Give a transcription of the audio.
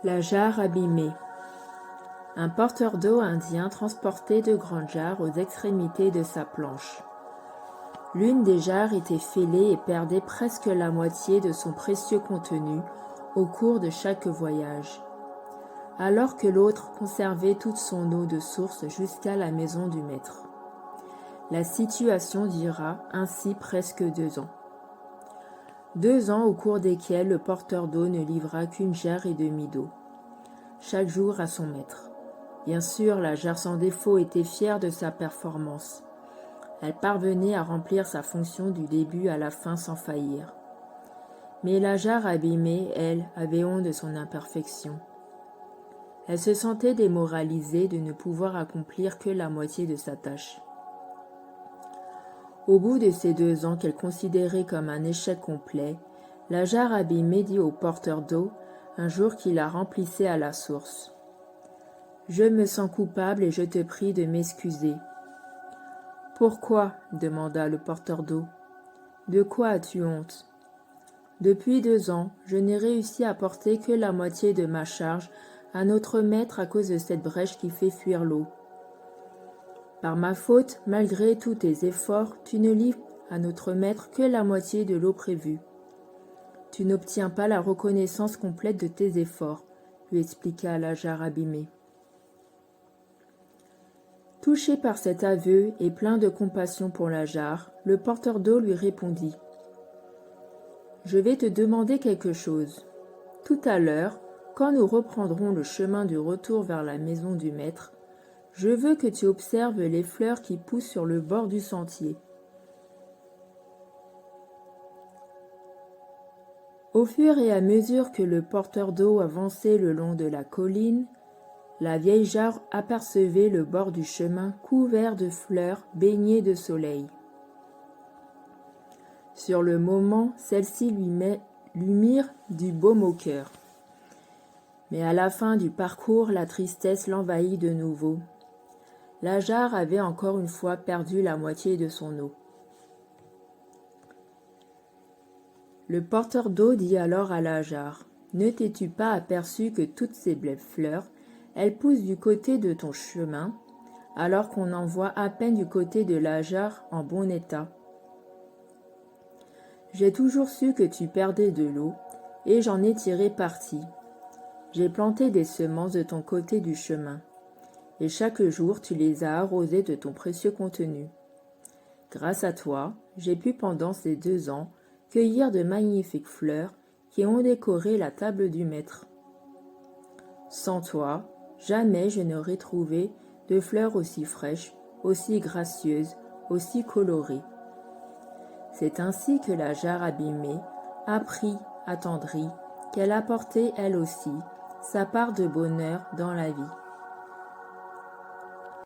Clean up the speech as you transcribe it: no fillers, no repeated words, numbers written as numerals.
La jarre abîmée. Un porteur d'eau indien transportait de grandes jarres aux extrémités de sa planche. L'une des jarres était fêlée et perdait presque la moitié de son précieux contenu au cours de chaque voyage, alors que l'autre conservait toute son eau de source jusqu'à la maison du maître. La situation dura ainsi presque 2 ans. 2 ans au cours desquels le porteur d'eau ne livra qu'une jarre et demie d'eau, chaque jour à son maître. Bien sûr, la jarre sans défaut était fière de sa performance. Elle parvenait à remplir sa fonction du début à la fin sans faillir. Mais la jarre abîmée, elle, avait honte de son imperfection. Elle se sentait démoralisée de ne pouvoir accomplir que la moitié de sa tâche. Au bout de ces 2 ans qu'elle considérait comme un échec complet, la jarre abîmée dit au porteur d'eau, un jour qui la remplissait à la source: « Je me sens coupable et je te prie de m'excuser. » « Pourquoi ?» demanda le porteur d'eau. « De quoi as-tu honte ? » ?»« Depuis 2 ans, je n'ai réussi à porter que la moitié de ma charge à notre maître à cause de cette brèche qui fait fuir l'eau. Par ma faute, malgré tous tes efforts, tu ne livres à notre maître que la moitié de l'eau prévue. Tu n'obtiens pas la reconnaissance complète de tes efforts, lui expliqua la jarre abîmée. Touché par cet aveu et plein de compassion pour la jarre, le porteur d'eau lui répondit: « Je vais te demander quelque chose. Tout à l'heure, quand nous reprendrons le chemin du retour vers la maison du maître, je veux que tu observes les fleurs qui poussent sur le bord du sentier. » Au fur et à mesure que le porteur d'eau avançait le long de la colline, la vieille jarre apercevait le bord du chemin couvert de fleurs baignées de soleil. Sur le moment, celles-ci lui mirent du baume au cœur. Mais à la fin du parcours, la tristesse l'envahit de nouveau. La jarre avait encore une fois perdu la moitié de son eau. Le porteur d'eau dit alors à la jarre: « Ne t'es-tu pas aperçu que toutes ces belles fleurs, elles poussent du côté de ton chemin, alors qu'on en voit à peine du côté de la jarre en bon état? J'ai toujours su que tu perdais de l'eau, et j'en ai tiré parti. J'ai planté des semences de ton côté du chemin, et chaque jour tu les as arrosées de ton précieux contenu. Grâce à toi, j'ai pu pendant ces 2 ans cueillir de magnifiques fleurs qui ont décoré la table du maître. Sans toi, jamais je n'aurais trouvé de fleurs aussi fraîches, aussi gracieuses, aussi colorées. » C'est ainsi que la jarre abîmée apprit, attendrie, qu'elle apportait elle aussi sa part de bonheur dans la vie.